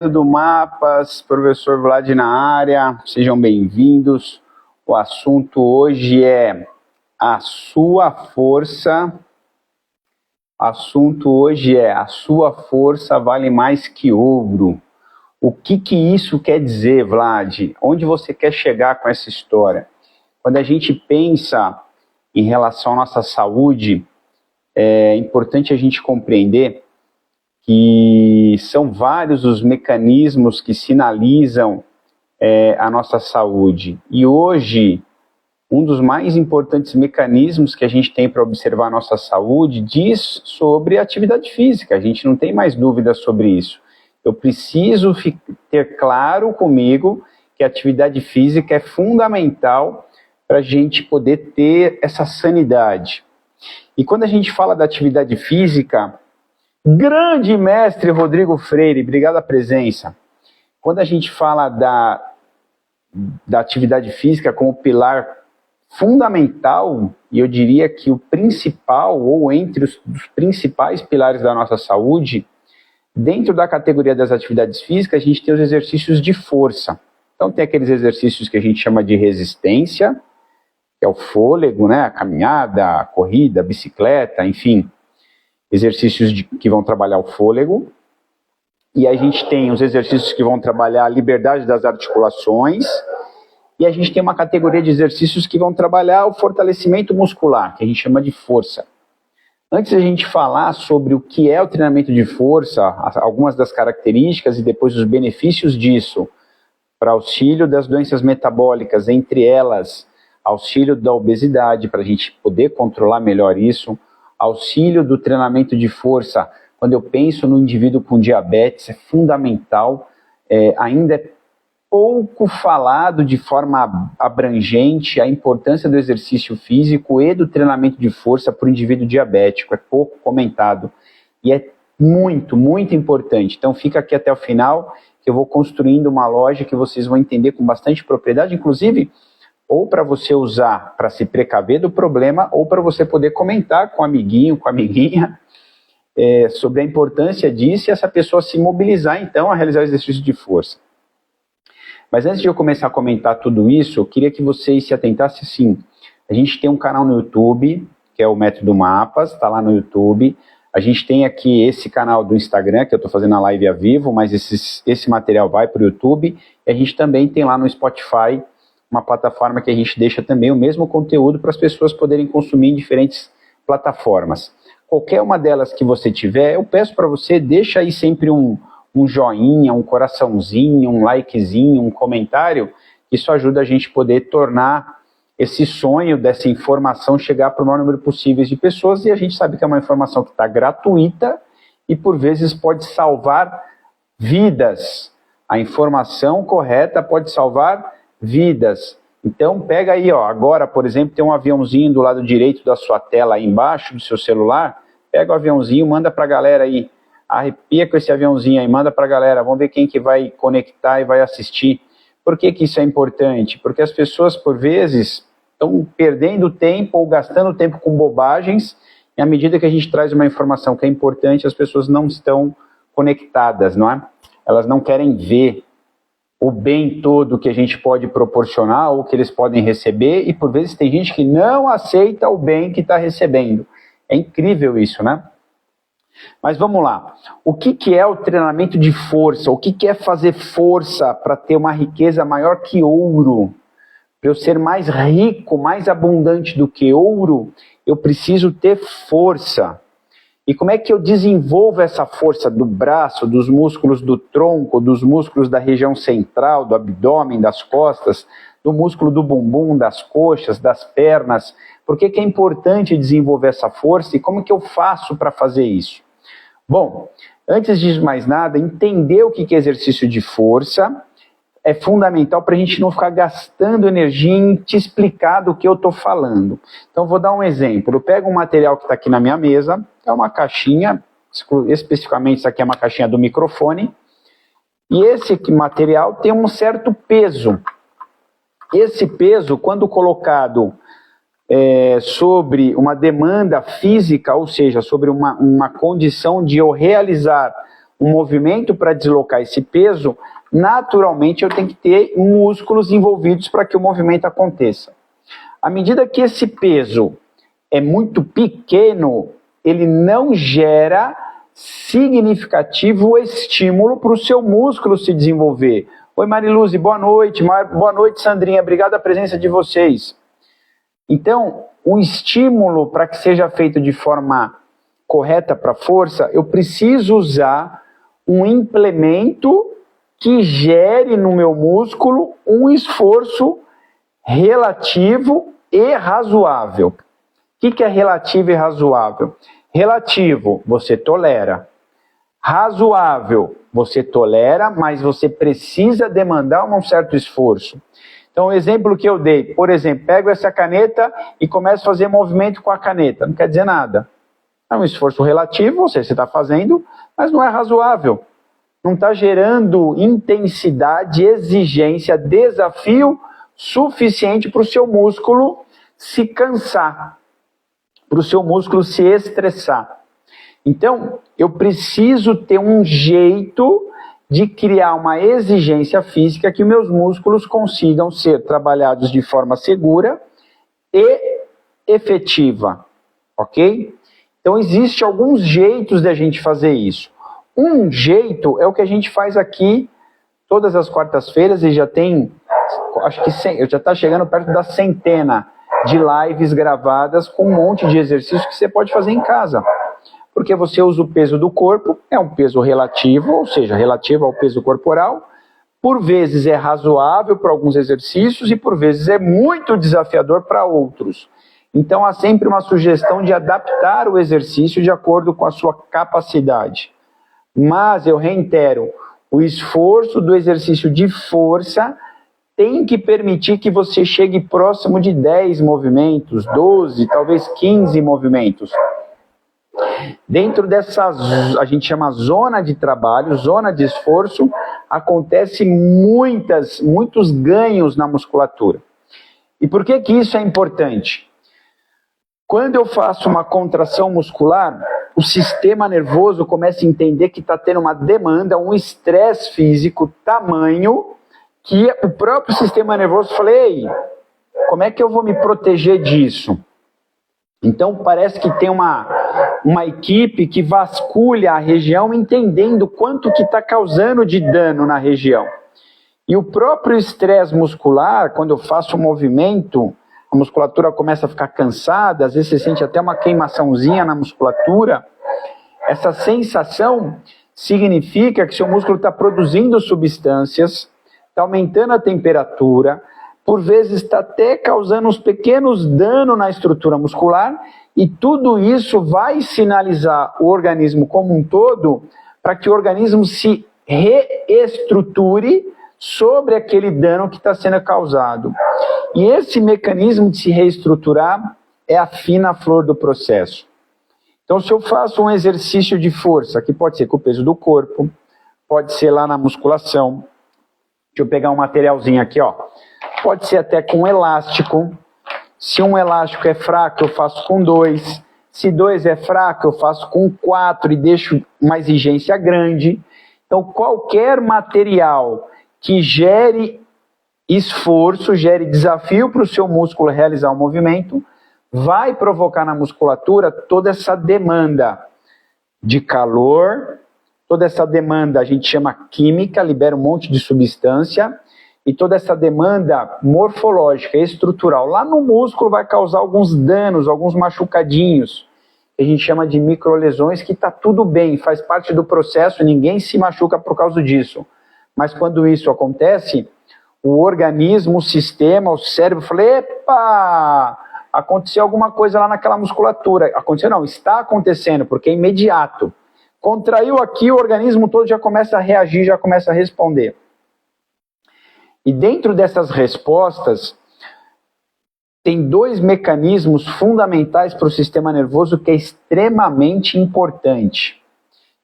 do Mapas, professor Vlad na área, sejam bem-vindos. O assunto hoje é a sua força. A sua força vale mais que ouro. O que isso quer dizer, Vlad? Onde você quer chegar com essa história? Quando a gente pensa em relação à nossa saúde, é importante a gente compreender que são vários os mecanismos que sinalizam a nossa saúde. E hoje, um dos mais importantes mecanismos que a gente tem para observar a nossa saúde diz sobre a atividade física. A gente não tem mais dúvida sobre isso. Eu preciso ter claro comigo que a atividade física é fundamental para a gente poder ter essa sanidade. E quando a gente fala da atividade física, grande mestre Rodrigo Freire, obrigado a presença. Quando a gente fala da atividade física como pilar fundamental, e eu diria que o principal, ou entre os principais pilares da nossa saúde, dentro da categoria das atividades físicas, a gente tem os exercícios de força. Então tem aqueles exercícios que a gente chama de resistência, que é o fôlego, né? A caminhada, a corrida, a bicicleta, enfim, exercícios que vão trabalhar o fôlego. E a gente tem os exercícios que vão trabalhar a liberdade das articulações. E a gente tem uma categoria de exercícios que vão trabalhar o fortalecimento muscular, que a gente chama de força. Antes da gente falar sobre o que é o treinamento de força, algumas das características e depois os benefícios disso, para auxílio das doenças metabólicas, entre elas auxílio da obesidade, para a gente poder controlar melhor isso, auxílio do treinamento de força, quando eu penso no indivíduo com diabetes, é fundamental, ainda é pouco falado de forma abrangente a importância do exercício físico e do treinamento de força para o indivíduo diabético, é pouco comentado, e é muito, muito importante. Então fica aqui até o final, que eu vou construindo uma lógica que vocês vão entender com bastante propriedade, inclusive ou para você usar para se precaver do problema, ou para você poder comentar com o amiguinho, com a amiguinha, sobre a importância disso e essa pessoa se mobilizar, então, a realizar o exercício de força. Mas antes de eu começar a comentar tudo isso, eu queria que vocês se atentassem assim. A gente tem um canal no YouTube, que é o Método Mapas, está lá no YouTube. A gente tem aqui esse canal do Instagram, que eu estou fazendo a live ao vivo, mas esse material vai para o YouTube. E a gente também tem lá no Spotify, uma plataforma que a gente deixa também o mesmo conteúdo para as pessoas poderem consumir em diferentes plataformas. Qualquer uma delas que você tiver, eu peço para você, deixa aí sempre um joinha, um coraçãozinho, um likezinho, um comentário. Isso ajuda a gente a poder tornar esse sonho dessa informação chegar para o maior número possível de pessoas, e a gente sabe que é uma informação que está gratuita e por vezes pode salvar vidas. A informação correta pode salvar vidas. Então pega aí, ó, agora, por exemplo, tem um aviãozinho do lado direito da sua tela, aí embaixo do seu celular, pega o aviãozinho, manda pra galera aí, arrepia com esse aviãozinho aí, manda pra galera, vamos ver quem que vai conectar e vai assistir. Por que isso é importante? Porque as pessoas, por vezes, estão perdendo tempo ou gastando tempo com bobagens, e à medida que a gente traz uma informação que é importante, as pessoas não estão conectadas, não é? Elas não querem ver o bem todo que a gente pode proporcionar ou que eles podem receber, e por vezes tem gente que não aceita o bem que está recebendo. É incrível isso, né? Mas vamos lá. O que é o treinamento de força? O que é fazer força para ter uma riqueza maior que ouro? Para eu ser mais rico, mais abundante do que ouro, eu preciso ter força. E como é que eu desenvolvo essa força do braço, dos músculos do tronco, dos músculos da região central, do abdômen, das costas, do músculo do bumbum, das coxas, das pernas? Por que é importante desenvolver essa força e como que eu faço para fazer isso? Bom, antes de mais nada, entender o que é exercício de força é fundamental para a gente não ficar gastando energia em te explicar do que eu estou falando. Então, vou dar um exemplo. Eu pego um material que está aqui na minha mesa, é uma caixinha, especificamente isso aqui é uma caixinha do microfone, e esse material tem um certo peso. Esse peso, quando colocado sobre uma demanda física, ou seja, sobre uma condição de eu realizar um movimento para deslocar esse peso, naturalmente eu tenho que ter músculos envolvidos para que o movimento aconteça. À medida que esse peso é muito pequeno, ele não gera significativo estímulo para o seu músculo se desenvolver. Oi, Mariluze, boa noite. Boa noite, Sandrinha. Obrigado pela presença de vocês. Então, um estímulo para que seja feito de forma correta para a força, eu preciso usar um implemento que gere no meu músculo um esforço relativo e razoável. O que é relativo e razoável? Relativo, você tolera. Razoável, você tolera, mas você precisa demandar um certo esforço. Então, o exemplo que eu dei, por exemplo, pego essa caneta e começo a fazer movimento com a caneta. Não quer dizer nada. É um esforço relativo, você está fazendo, mas não é razoável. Não está gerando intensidade, exigência, desafio suficiente para o seu músculo se cansar, para o seu músculo se estressar. Então, eu preciso ter um jeito de criar uma exigência física que meus músculos consigam ser trabalhados de forma segura e efetiva, ok? Então, existem alguns jeitos de a gente fazer isso. Um jeito é o que a gente faz aqui todas as quartas-feiras e já tem, acho que já está chegando perto da centena de lives gravadas com um monte de exercícios que você pode fazer em casa. Porque você usa o peso do corpo, é um peso relativo, ou seja, relativo ao peso corporal. Por vezes é razoável para alguns exercícios e por vezes é muito desafiador para outros. Então há sempre uma sugestão de adaptar o exercício de acordo com a sua capacidade. Mas eu reitero, o esforço do exercício de força tem que permitir que você chegue próximo de 10 movimentos, 12, talvez 15 movimentos. Dentro dessa, a gente chama zona de trabalho, zona de esforço, acontece muitos ganhos na musculatura. E por que isso é importante? Quando eu faço uma contração muscular, o sistema nervoso começa a entender que está tendo uma demanda, um estresse físico tamanho, que o próprio sistema nervoso fala, ei, como é que eu vou me proteger disso? Então parece que tem uma equipe que vasculha a região entendendo quanto que está causando de dano na região. E o próprio estresse muscular, quando eu faço um movimento, a musculatura começa a ficar cansada, às vezes você sente até uma queimaçãozinha na musculatura. Essa sensação significa que seu músculo está produzindo substâncias, está aumentando a temperatura, por vezes está até causando uns pequenos danos na estrutura muscular, e tudo isso vai sinalizar o organismo como um todo para que o organismo se reestruture sobre aquele dano que está sendo causado. E esse mecanismo de se reestruturar é a fina flor do processo. Então, se eu faço um exercício de força, que pode ser com o peso do corpo, pode ser lá na musculação, deixa eu pegar um materialzinho aqui, ó. Pode ser até com elástico. Se um elástico é fraco, eu faço com 2. Se 2 é fraco, eu faço com 4 e deixo uma exigência grande. Então, qualquer material que gere esforço, gere desafio para o seu músculo realizar o movimento, vai provocar na musculatura toda essa demanda de calor, toda essa demanda a gente chama química, libera um monte de substância, e toda essa demanda morfológica, estrutural, lá no músculo vai causar alguns danos, alguns machucadinhos, que a gente chama de microlesões, que está tudo bem, faz parte do processo, ninguém se machuca por causa disso. Mas quando isso acontece, o organismo, o sistema, o cérebro fala, epa, aconteceu alguma coisa lá naquela musculatura. Aconteceu não, está acontecendo, porque é imediato. Contraiu aqui, o organismo todo já começa a reagir, já começa a responder. E dentro dessas respostas, tem 2 mecanismos fundamentais para o sistema nervoso que é extremamente importante.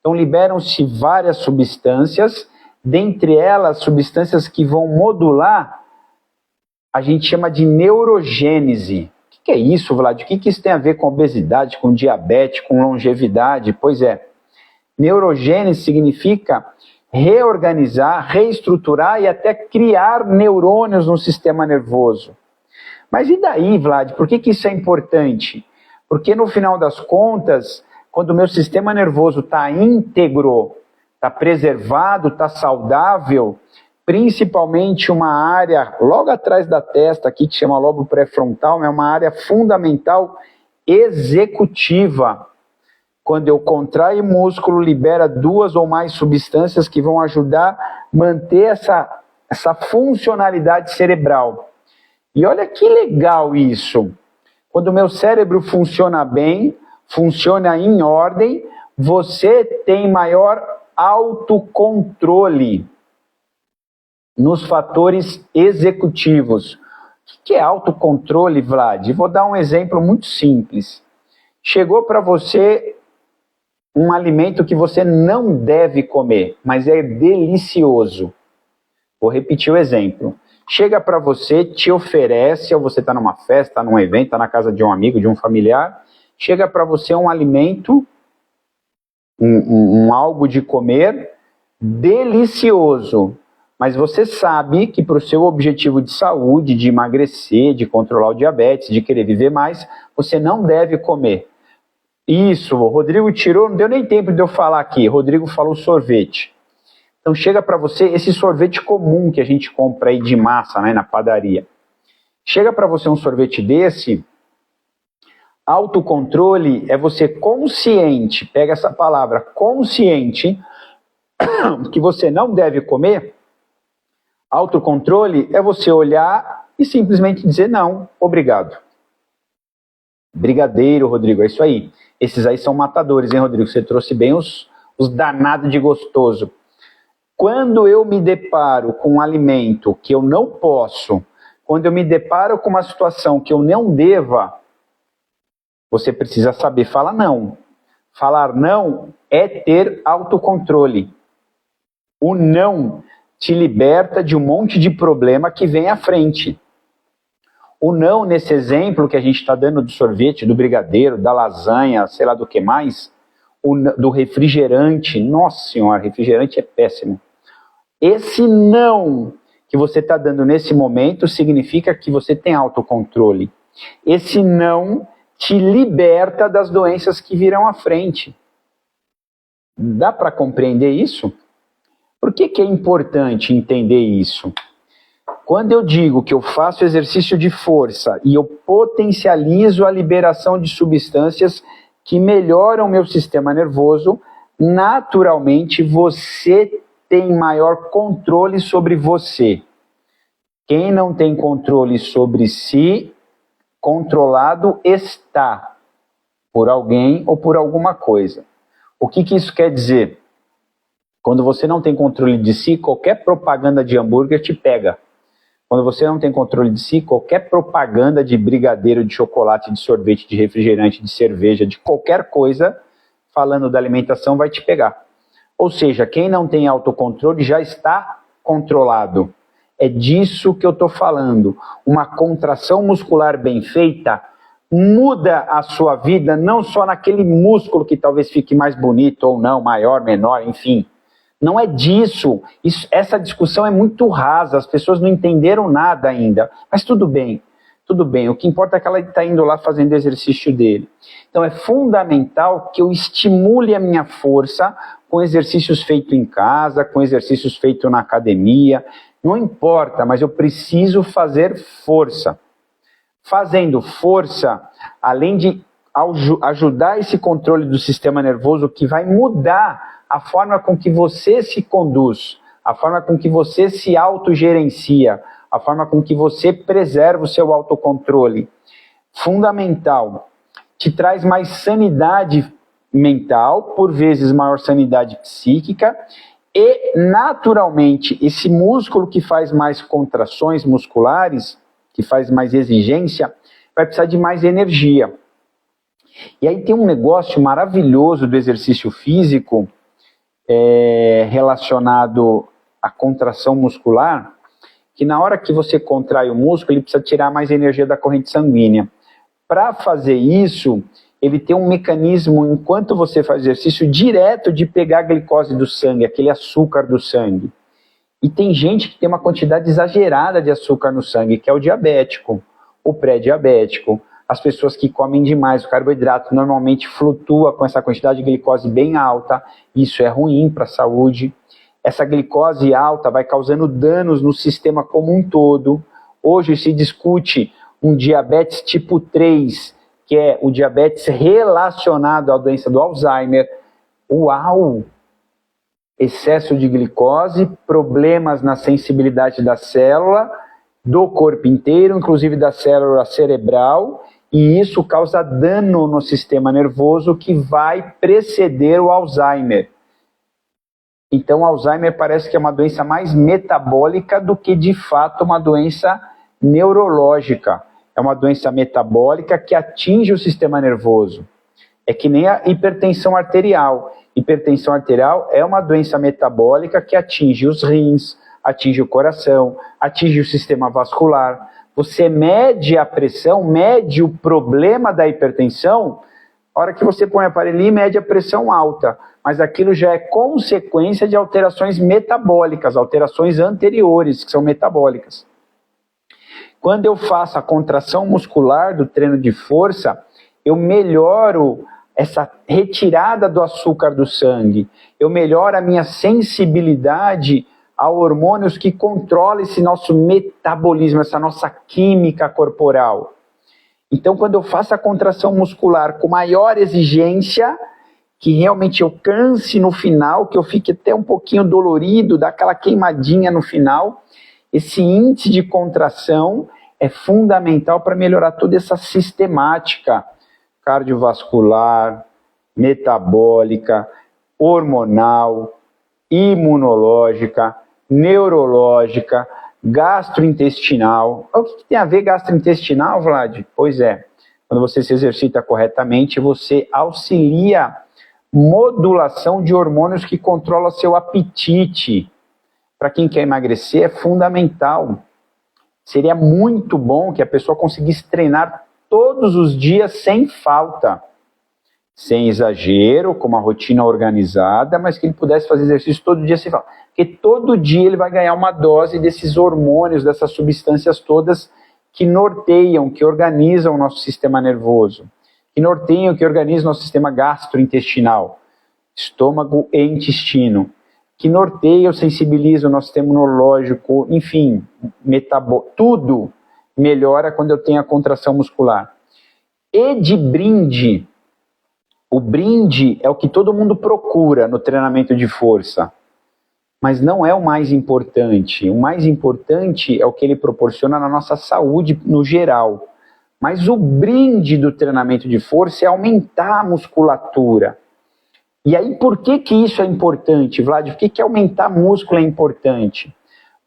Então liberam-se várias substâncias, dentre elas substâncias que vão modular, a gente chama de neurogênese. O que é isso, Vlad? O que isso tem a ver com obesidade, com diabetes, com longevidade? Pois é, Neurogênese significa reorganizar, reestruturar e até criar neurônios no sistema nervoso. Mas e daí, Vlad, por que isso é importante? Porque no final das contas, quando o meu sistema nervoso está íntegro, está preservado, está saudável, principalmente uma área logo atrás da testa, aqui que chama lobo pré-frontal, é uma área fundamental executiva. Quando eu contraio o músculo, libera 2 ou mais substâncias que vão ajudar a manter essa funcionalidade cerebral. E olha que legal isso. Quando o meu cérebro funciona bem, funciona em ordem, você tem maior autocontrole nos fatores executivos. O que é autocontrole, Vlad? Vou dar um exemplo muito simples. Chegou para você um alimento que você não deve comer, mas é delicioso. Vou repetir o exemplo. Chega para você, te oferece, ou você está numa festa, está num evento, está na casa de um amigo, de um familiar, chega para você um alimento, algo de comer delicioso, mas você sabe que para o seu objetivo de saúde, de emagrecer, de controlar o diabetes, de querer viver mais, você não deve comer. Isso, o Rodrigo tirou, não deu nem tempo de eu falar aqui, Rodrigo falou sorvete. Então chega para você esse sorvete comum que a gente compra aí de massa, né, na padaria. Chega para você um sorvete desse, autocontrole é você consciente, pega essa palavra, consciente, que você não deve comer. Autocontrole é você olhar e simplesmente dizer não, obrigado. Brigadeiro, Rodrigo, é isso aí. Esses aí são matadores, hein, Rodrigo? Você trouxe bem os danados de gostoso. Quando eu me deparo com um alimento que eu não posso, quando eu me deparo com uma situação que eu não deva, você precisa saber falar não. Falar não é ter autocontrole. O não te liberta de um monte de problema que vem à frente. O não, nesse exemplo que a gente está dando do sorvete, do brigadeiro, da lasanha, sei lá do que mais, do refrigerante, nossa senhora, refrigerante é péssimo. Esse não que você está dando nesse momento significa que você tem autocontrole. Esse não te liberta das doenças que virão à frente. Dá para compreender isso? Por que é importante entender isso? Quando eu digo que eu faço exercício de força e eu potencializo a liberação de substâncias que melhoram o meu sistema nervoso, naturalmente você tem maior controle sobre você. Quem não tem controle sobre si, controlado está por alguém ou por alguma coisa. O que isso quer dizer? Quando você não tem controle de si, qualquer propaganda de hambúrguer te pega. Quando você não tem controle de si, qualquer propaganda de brigadeiro, de chocolate, de sorvete, de refrigerante, de cerveja, de qualquer coisa, falando da alimentação, vai te pegar. Ou seja, quem não tem autocontrole já está controlado. É disso que eu estou falando. Uma contração muscular bem feita muda a sua vida, não só naquele músculo que talvez fique mais bonito ou não, maior, menor, enfim. Não é disso. Essa discussão é muito rasa, as pessoas não entenderam nada ainda. Mas tudo bem, tudo bem. O que importa é que ela está indo lá fazendo o exercício dele. Então é fundamental que eu estimule a minha força com exercícios feitos em casa, com exercícios feitos na academia. Não importa, mas eu preciso fazer força. Fazendo força, além de ajudar esse controle do sistema nervoso, que vai mudar a forma com que você se conduz, a forma com que você se autogerencia, a forma com que você preserva o seu autocontrole. Fundamental. Te traz mais sanidade mental, por vezes maior sanidade psíquica, e naturalmente esse músculo que faz mais contrações musculares, que faz mais exigência, vai precisar de mais energia. E aí tem um negócio maravilhoso do exercício físico, relacionado à contração muscular, que na hora que você contrai o músculo, ele precisa tirar mais energia da corrente sanguínea. Para fazer isso, ele tem um mecanismo, enquanto você faz exercício, direto de pegar a glicose do sangue, aquele açúcar do sangue. E tem gente que tem uma quantidade exagerada de açúcar no sangue, que é o diabético, o pré-diabético. As pessoas que comem demais, o carboidrato normalmente flutua com essa quantidade de glicose bem alta, isso é ruim para a saúde. Essa glicose alta vai causando danos no sistema como um todo. Hoje se discute um diabetes tipo 3, que é o diabetes relacionado à doença do Alzheimer. Uau! Excesso de glicose, problemas na sensibilidade da célula, do corpo inteiro, inclusive da célula cerebral, e isso causa dano no sistema nervoso que vai preceder o Alzheimer. Então, o Alzheimer parece que é uma doença mais metabólica do que, de fato, uma doença neurológica. É uma doença metabólica que atinge o sistema nervoso. É que nem a hipertensão arterial. Hipertensão arterial é uma doença metabólica que atinge os rins, atinge o coração, atinge o sistema vascular. Você mede a pressão, mede o problema da hipertensão, a hora que você põe o aparelhinho, mede a pressão alta. Mas aquilo já é consequência de alterações metabólicas, alterações anteriores, que são metabólicas. Quando eu faço a contração muscular do treino de força, eu melhoro essa retirada do açúcar do sangue, eu melhoro a minha sensibilidade a hormônios que controlam esse nosso metabolismo, essa nossa química corporal. Então, quando eu faço a contração muscular com maior exigência, que realmente eu canse no final, que eu fique até um pouquinho dolorido, dá aquela queimadinha no final, esse índice de contração é fundamental para melhorar toda essa sistemática cardiovascular, metabólica, hormonal, imunológica, neurológica, gastrointestinal. O que tem a ver gastrointestinal, Vlad? Pois é, quando você se exercita corretamente, você auxilia modulação de hormônios que controlam seu apetite. Para quem quer emagrecer, é fundamental. Seria muito bom que a pessoa conseguisse treinar todos os dias sem falta, sem exagero, com uma rotina organizada, mas que ele pudesse fazer exercício todo dia sem falta. Porque todo dia ele vai ganhar uma dose desses hormônios, dessas substâncias todas que norteiam, que organizam o nosso sistema nervoso, que norteiam, que organizam o nosso sistema gastrointestinal, estômago e intestino, que norteiam, sensibilizam o nosso sistema imunológico, enfim, tudo melhora quando eu tenho a contração muscular. E de brinde, o brinde é o que todo mundo procura no treinamento de força, mas não é o mais importante. O mais importante é o que ele proporciona na nossa saúde no geral. Mas o brinde do treinamento de força é aumentar a musculatura. E aí, por que isso é importante, Vlad? Por que aumentar músculo é importante?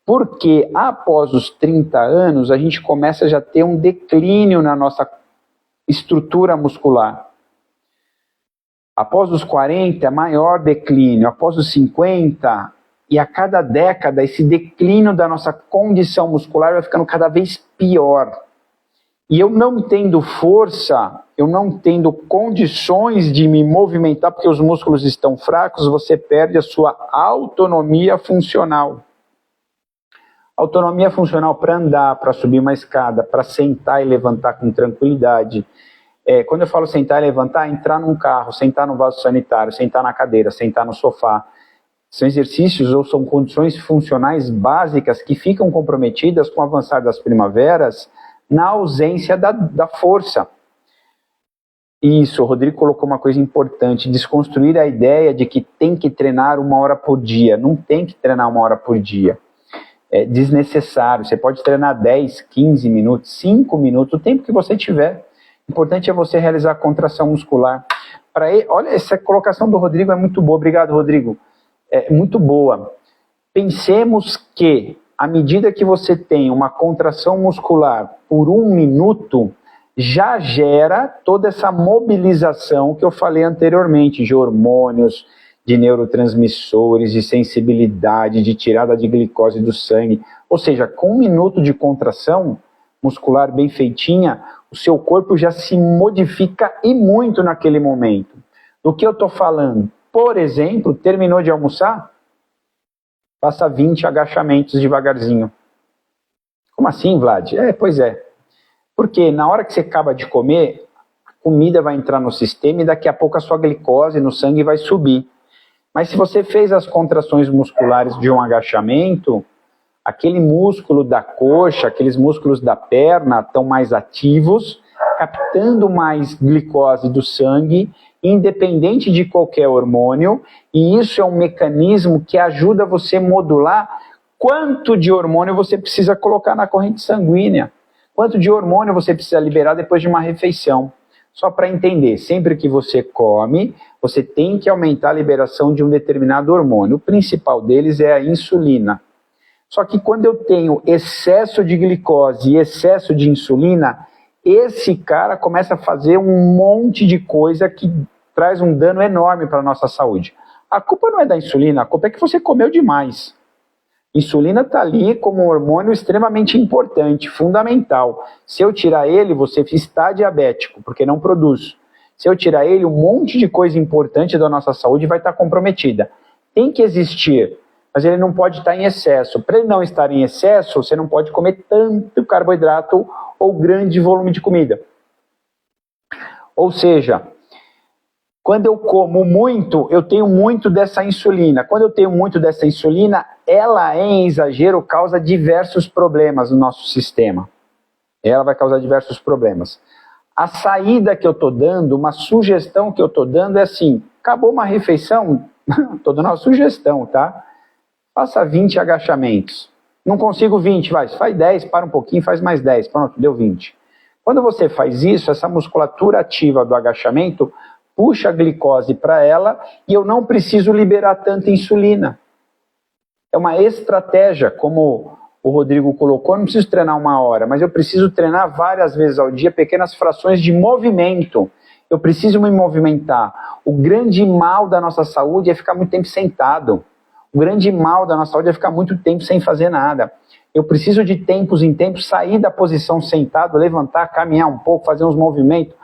Porque após os 30 anos, a gente começa já a ter um declínio na nossa estrutura muscular. Após os 40, maior declínio. Após os 50, e a cada década, esse declínio da nossa condição muscular vai ficando cada vez pior. E eu não tendo força, eu não tendo condições de me movimentar, porque os músculos estão fracos, você perde a sua autonomia funcional. Autonomia funcional para andar, para subir uma escada, para sentar e levantar com tranquilidade. Quando eu falo sentar e levantar, entrar num carro, sentar no vaso sanitário, sentar na cadeira, sentar no sofá. São exercícios ou são condições funcionais básicas que ficam comprometidas com o avançar das primaveras na ausência da força. Isso, o Rodrigo colocou uma coisa importante, desconstruir a ideia de que tem que treinar 1 hora por dia. Não tem que treinar 1 hora por dia. É desnecessário. Você pode treinar 10, 15 minutos, 5 minutos, o tempo que você tiver. O importante é você realizar a contração muscular. Olha, essa colocação do Rodrigo é muito boa. Obrigado, Rodrigo. É muito boa. Pensemos que, à medida que você tem uma contração muscular por 1 minuto, já gera toda essa mobilização que eu falei anteriormente, de hormônios, de neurotransmissores, de sensibilidade, de tirada de glicose do sangue. Ou seja, com 1 minuto de contração muscular bem feitinha, o seu corpo já se modifica e muito naquele momento. Do que eu estou falando? Por exemplo, terminou de almoçar? Faça 20 agachamentos devagarzinho. Como assim, Vlad? Pois é. Porque na hora que você acaba de comer, a comida vai entrar no sistema e daqui a pouco a sua glicose no sangue vai subir. Mas se você fez as contrações musculares de um agachamento, aquele músculo da coxa, aqueles músculos da perna estão mais ativos, captando mais glicose do sangue, independente de qualquer hormônio, e isso é um mecanismo que ajuda você a modular quanto de hormônio você precisa colocar na corrente sanguínea, quanto de hormônio você precisa liberar depois de uma refeição. Só para entender, sempre que você come, você tem que aumentar a liberação de um determinado hormônio. O principal deles é a insulina. Só que quando eu tenho excesso de glicose e excesso de insulina, esse cara começa a fazer um monte de coisa que traz um dano enorme para a nossa saúde. A culpa não é da insulina, a culpa é que você comeu demais. Insulina está ali como um hormônio extremamente importante, fundamental. Se eu tirar ele, você está diabético, porque não produz. Se eu tirar ele, um monte de coisa importante da nossa saúde vai estar comprometida. Tem que existir, mas ele não pode estar em excesso. Para ele não estar em excesso, você não pode comer tanto carboidrato ou grande volume de comida. Ou seja, quando eu como muito, eu tenho muito dessa insulina. Quando eu tenho muito dessa insulina, ela em exagero causa diversos problemas no nosso sistema. Ela vai causar diversos problemas. A saída que eu estou dando, uma sugestão que eu estou dando é assim, acabou uma refeição, estou dando uma sugestão, tá? Faça 20 agachamentos. Não consigo 20, faz 10, para um pouquinho, faz mais 10, pronto, deu 20. Quando você faz isso, essa musculatura ativa do agachamento puxa a glicose para ela e eu não preciso liberar tanta insulina. É uma estratégia, como o Rodrigo colocou, eu não preciso treinar 1 hora, mas eu preciso treinar várias vezes ao dia, pequenas frações de movimento. Eu preciso me movimentar. O grande mal da nossa saúde é ficar muito tempo sentado. O grande mal da nossa saúde é ficar muito tempo sem fazer nada. Eu preciso de tempos em tempos sair da posição sentado, levantar, caminhar um pouco, fazer uns movimentos,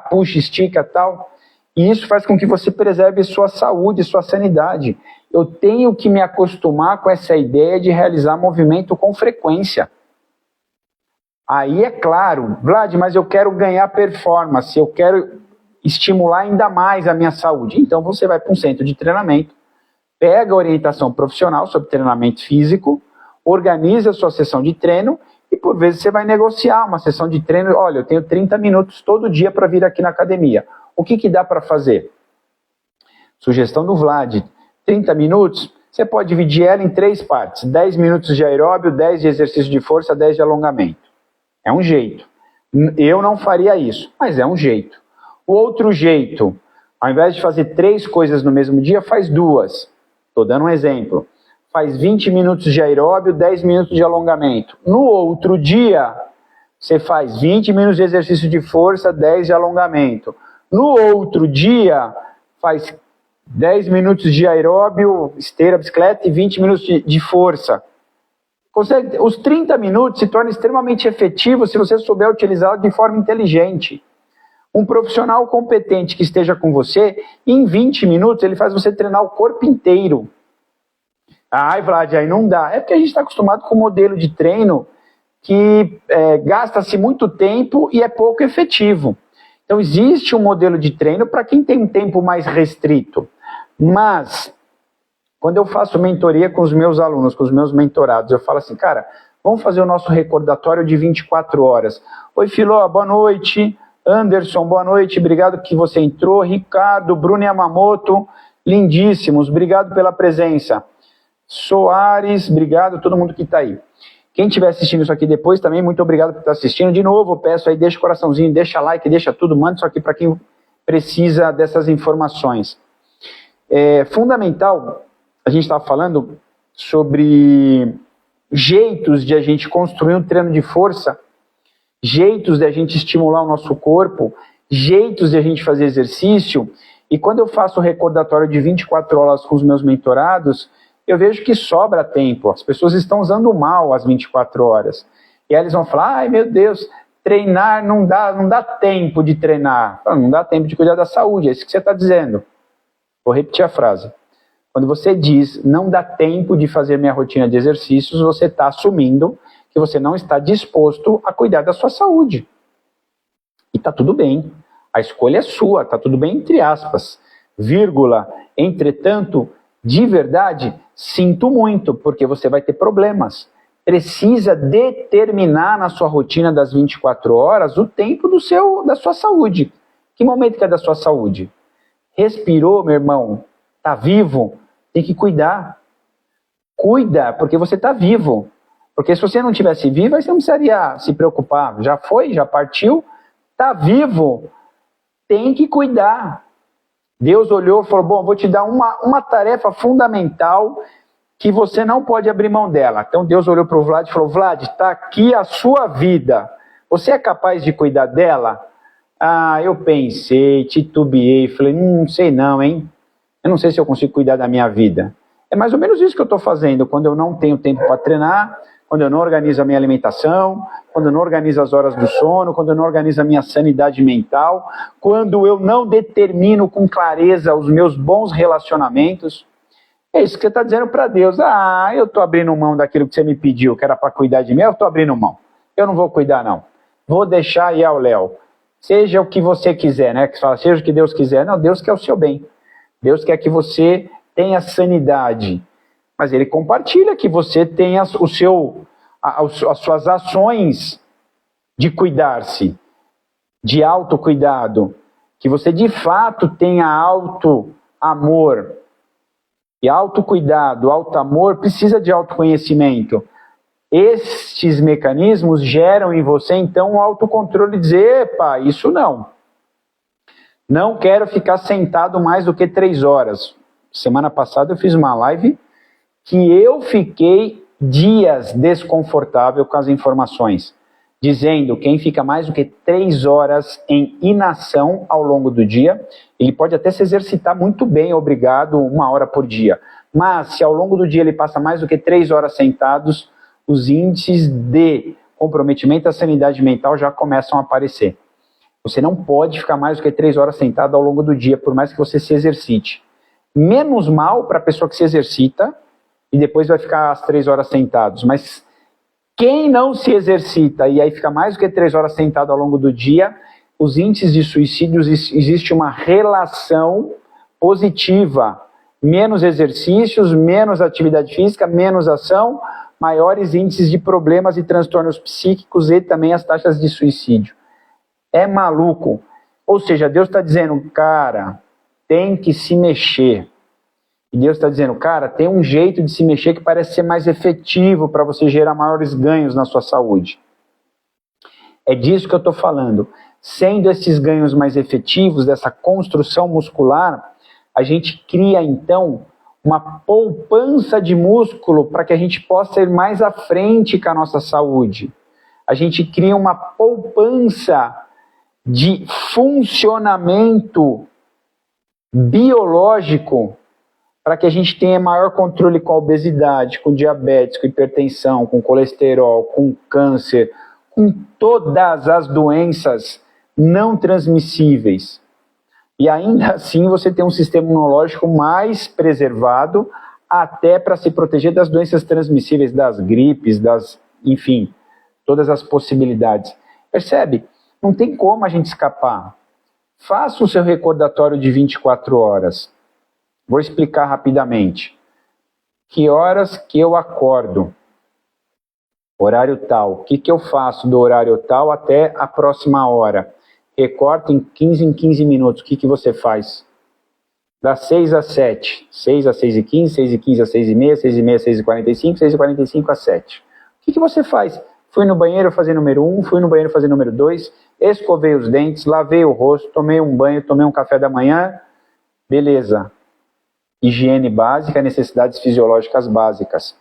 puxa, estica e tal. E isso faz com que você preserve sua saúde, sua sanidade. Eu tenho que me acostumar com essa ideia de realizar movimento com frequência. Aí é claro, Vlad, mas eu quero ganhar performance, eu quero estimular ainda mais a minha saúde. Então você vai para um centro de treinamento, pega a orientação profissional sobre treinamento físico, organiza a sua sessão de treino e por vezes você vai negociar uma sessão de treino. Olha, eu tenho 30 minutos todo dia para vir aqui na academia. O que dá para fazer? Sugestão do Vlad, 30 minutos, você pode dividir ela em 3 partes. 10 minutos de aeróbio, 10 de exercício de força, 10 de alongamento. É um jeito. Eu não faria isso, mas é um jeito. O outro jeito, ao invés de fazer 3 coisas no mesmo dia, faz 2. Estou dando um exemplo. Faz 20 minutos de aeróbio, 10 minutos de alongamento. No outro dia, você faz 20 minutos de exercício de força, 10 de alongamento. No outro dia, faz 10 minutos de aeróbio, esteira, bicicleta e 20 minutos de força. Os 30 minutos se tornam extremamente efetivos se você souber utilizá-los de forma inteligente. Um profissional competente que esteja com você, em 20 minutos ele faz você treinar o corpo inteiro. Ai, Vlad, aí não dá. É porque a gente está acostumado com um modelo de treino que gasta-se muito tempo e é pouco efetivo. Então existe um modelo de treino para quem tem um tempo mais restrito. Mas, quando eu faço mentoria com os meus alunos, com os meus mentorados, eu falo assim, cara, vamos fazer o nosso recordatório de 24 horas. Oi, Filó, boa noite. Anderson, boa noite, obrigado que você entrou. Ricardo, Bruno Yamamoto, lindíssimos, obrigado pela presença. Soares, obrigado a todo mundo que está aí. Quem estiver assistindo isso aqui depois também, muito obrigado por estar assistindo. De novo, eu peço aí, deixa o coraçãozinho, deixa like, deixa tudo, manda isso aqui para quem precisa dessas informações. É fundamental, a gente estava falando sobre jeitos de a gente construir um treino de força, jeitos de a gente estimular o nosso corpo, jeitos de a gente fazer exercício, e quando eu faço o recordatório de 24 horas com os meus mentorados, eu vejo que sobra tempo, as pessoas estão usando mal as 24 horas. E aí eles vão falar, ai meu Deus, treinar não dá tempo de treinar. Não dá tempo de cuidar da saúde, é isso que você está dizendo. Vou repetir a frase. Quando você diz, não dá tempo de fazer minha rotina de exercícios, você está assumindo que você não está disposto a cuidar da sua saúde. E está tudo bem. A escolha é sua, está tudo bem entre aspas. Vírgula, entretanto, de verdade, sinto muito, porque você vai ter problemas. Precisa determinar na sua rotina das 24 horas o tempo da sua saúde. Que momento que é da sua saúde? Respirou, meu irmão? Está vivo? Tem que cuidar. Cuida, porque você está vivo. Porque se você não tivesse vivo, aí você não precisaria se preocupar. Já foi, já partiu, está vivo. Tem que cuidar. Deus olhou e falou, bom, vou te dar uma tarefa fundamental que você não pode abrir mão dela. Então Deus olhou para o Vlad e falou, Vlad, está aqui a sua vida. Você é capaz de cuidar dela? Ah, eu pensei, titubeei, falei, não sei não, hein? Eu não sei se eu consigo cuidar da minha vida. É mais ou menos isso que eu estou fazendo quando eu não tenho tempo para treinar, quando eu não organizo a minha alimentação, quando eu não organizo as horas do sono, quando eu não organizo a minha sanidade mental, quando eu não determino com clareza os meus bons relacionamentos. É isso que você está dizendo para Deus. Ah, eu estou abrindo mão daquilo que você me pediu, que era para cuidar de mim, eu estou abrindo mão. Eu não vou cuidar, não. Vou deixar aí ao Léo. Seja o que você quiser, né? Que fala, seja o que Deus quiser. Não, Deus quer o seu bem. Deus quer que você tenha sanidade. Mas Ele compartilha que você tenha as suas ações de cuidar-se, de autocuidado. Que você de fato tenha auto-amor. E autocuidado, auto-amor, precisa de autoconhecimento. Estes mecanismos geram em você, então, o autocontrole de dizer, epa, isso não. Não quero ficar sentado mais do que 3 horas. Semana passada eu fiz uma live que eu fiquei dias desconfortável com as informações. Dizendo, quem fica mais do que 3 horas em inação ao longo do dia, ele pode até se exercitar muito bem, obrigado, 1 hora por dia. Mas, se ao longo do dia ele passa mais do que 3 horas sentados, os índices de comprometimento à sanidade mental já começam a aparecer. Você não pode ficar mais do que 3 horas sentado ao longo do dia, por mais que você se exercite. Menos mal para a pessoa que se exercita e depois vai ficar as 3 horas sentados, mas quem não se exercita e aí fica mais do que 3 horas sentado ao longo do dia, os índices de suicídios, existe uma relação positiva. Menos exercícios, menos atividade física, menos ação, maiores índices de problemas e transtornos psíquicos e também as taxas de suicídio. É maluco. Ou seja, Deus está dizendo, cara, tem que se mexer. E Deus está dizendo, cara, tem um jeito de se mexer que parece ser mais efetivo para você gerar maiores ganhos na sua saúde. É disso que eu estou falando. Sendo esses ganhos mais efetivos, dessa construção muscular, a gente cria, então, uma poupança de músculo para que a gente possa ir mais à frente com a nossa saúde. A gente cria uma poupança de funcionamento biológico para que a gente tenha maior controle com a obesidade, com diabetes, com hipertensão, com colesterol, com câncer, com todas as doenças não transmissíveis. E ainda assim você tem um sistema imunológico mais preservado até para se proteger das doenças transmissíveis, das gripes, enfim, todas as possibilidades. Percebe? Não tem como a gente escapar. Faça o seu recordatório de 24 horas. Vou explicar rapidamente. Que horas que eu acordo? Horário tal. O que eu faço do horário tal até a próxima hora? Recorta em 15 minutos. O que você faz? Das 6 às 7. 6 às 6h15, 6h15 às 6h30, 6h30 às 6h45, 6h45 às 7. O que você faz? Fui no banheiro fazer número 1, fui no banheiro fazer número 2, escovei os dentes, lavei o rosto, tomei um banho, tomei um café da manhã. Beleza. Higiene básica, necessidades fisiológicas básicas.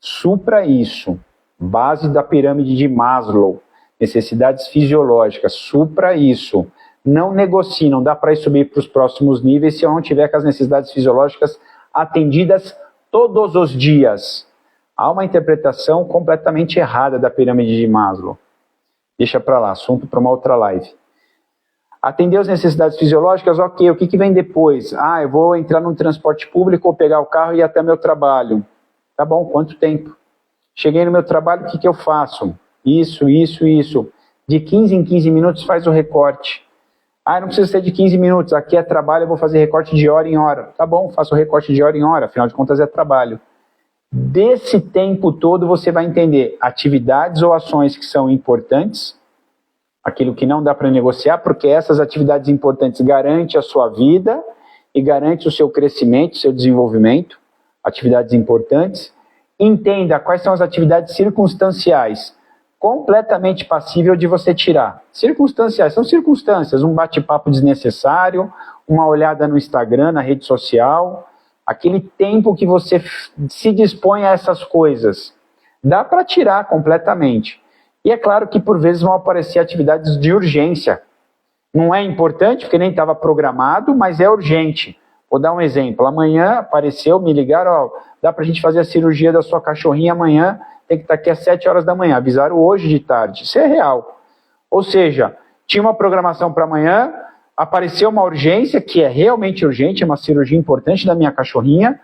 Supra isso. Base da pirâmide de Maslow. Necessidades fisiológicas. Supra isso. Não negocie, não dá para ir subir para os próximos níveis se eu não tiver com as necessidades fisiológicas atendidas todos os dias. Há uma interpretação completamente errada da pirâmide de Maslow. Deixa para lá, assunto para uma outra live. Atender as necessidades fisiológicas, ok, o que vem depois? Eu vou entrar no transporte público ou pegar o carro e ir até meu trabalho. Tá bom, quanto tempo? Cheguei no meu trabalho, o que eu faço? Isso. De 15 em 15 minutos faz o recorte. Não precisa ser de 15 minutos, aqui é trabalho, eu vou fazer recorte de hora em hora. Tá bom, faço o recorte de hora em hora, afinal de contas é trabalho. Desse tempo todo você vai entender atividades ou ações que são importantes, aquilo que não dá para negociar, porque essas atividades importantes garantem a sua vida e garantem o seu crescimento, o seu desenvolvimento, atividades importantes. Entenda quais são as atividades circunstanciais, completamente passível de você tirar. Circunstanciais, são circunstâncias, um bate-papo desnecessário, uma olhada no Instagram, na rede social, aquele tempo que você se dispõe a essas coisas. Dá para tirar completamente. E é claro que por vezes vão aparecer atividades de urgência. Não é importante, porque nem estava programado, mas é urgente. Vou dar um exemplo. Amanhã apareceu, me ligaram, dá para a gente fazer a cirurgia da sua cachorrinha amanhã, tem que estar aqui às 7 horas da manhã. Avisaram hoje de tarde. Isso é real. Ou seja, tinha uma programação para amanhã, apareceu uma urgência, que é realmente urgente, é uma cirurgia importante da minha cachorrinha.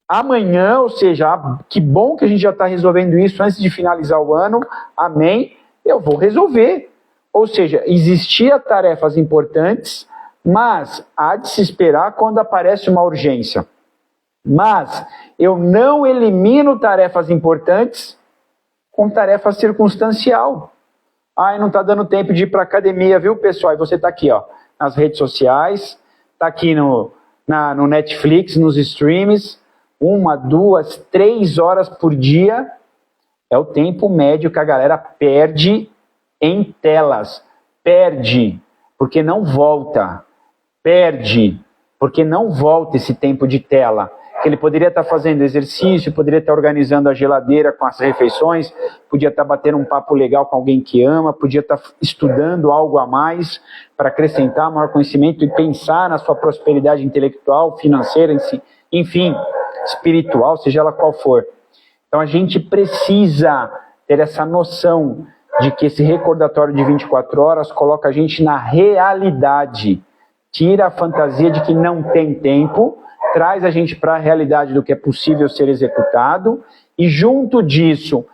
Amanhã, ou seja, que bom que a gente já está resolvendo isso antes de finalizar o ano, amém, eu vou resolver. Ou seja, existiam tarefas importantes, mas há de se esperar quando aparece uma urgência. Mas eu não elimino tarefas importantes com tarefa circunstancial. Não está dando tempo de ir para a academia, viu, pessoal? E você está aqui, nas redes sociais, está aqui no Netflix, nos streams, 1, 2, 3 horas por dia é o tempo médio que a galera perde em telas. Perde, porque não volta. Perde, porque não volta esse tempo de tela. Que ele poderia estar fazendo exercício, poderia estar organizando a geladeira com as refeições, podia estar batendo um papo legal com alguém que ama, podia estar estudando algo a mais para acrescentar maior conhecimento e pensar na sua prosperidade intelectual, financeira, enfim, espiritual, seja ela qual for. Então a gente precisa ter essa noção de que esse recordatório de 24 horas coloca a gente na realidade, tira a fantasia de que não tem tempo, traz a gente para a realidade do que é possível ser executado e junto disso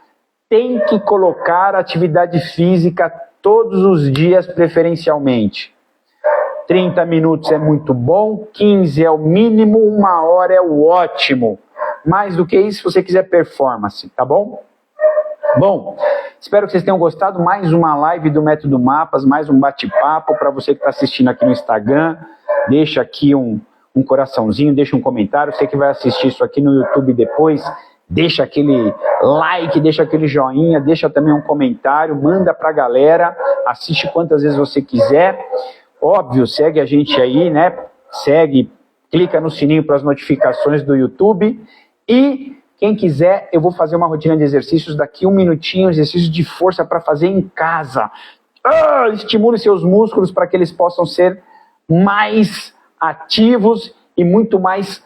tem que colocar atividade física todos os dias preferencialmente. 30 minutos é muito bom, 15 é o mínimo, 1 hora é o ótimo. Mais do que isso, se você quiser performance, tá bom? Bom, espero que vocês tenham gostado. Mais uma live do Método Mapas, mais um bate-papo para você que está assistindo aqui no Instagram. Deixa aqui um coraçãozinho, deixa um comentário. Você que vai assistir isso aqui no YouTube depois, deixa aquele like, deixa aquele joinha, deixa também um comentário, manda para a galera, assiste quantas vezes você quiser. Óbvio, segue a gente aí, né? Segue, clica no sininho para as notificações do YouTube. E quem quiser, eu vou fazer uma rotina de exercícios daqui 1 minutinho, exercícios de força para fazer em casa. Estimule seus músculos para que eles possam ser mais ativos e muito mais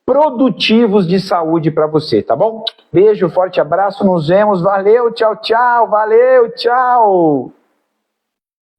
produtivos de saúde para você, tá bom? Beijo, forte abraço, nos vemos, valeu, tchau, tchau, valeu, tchau!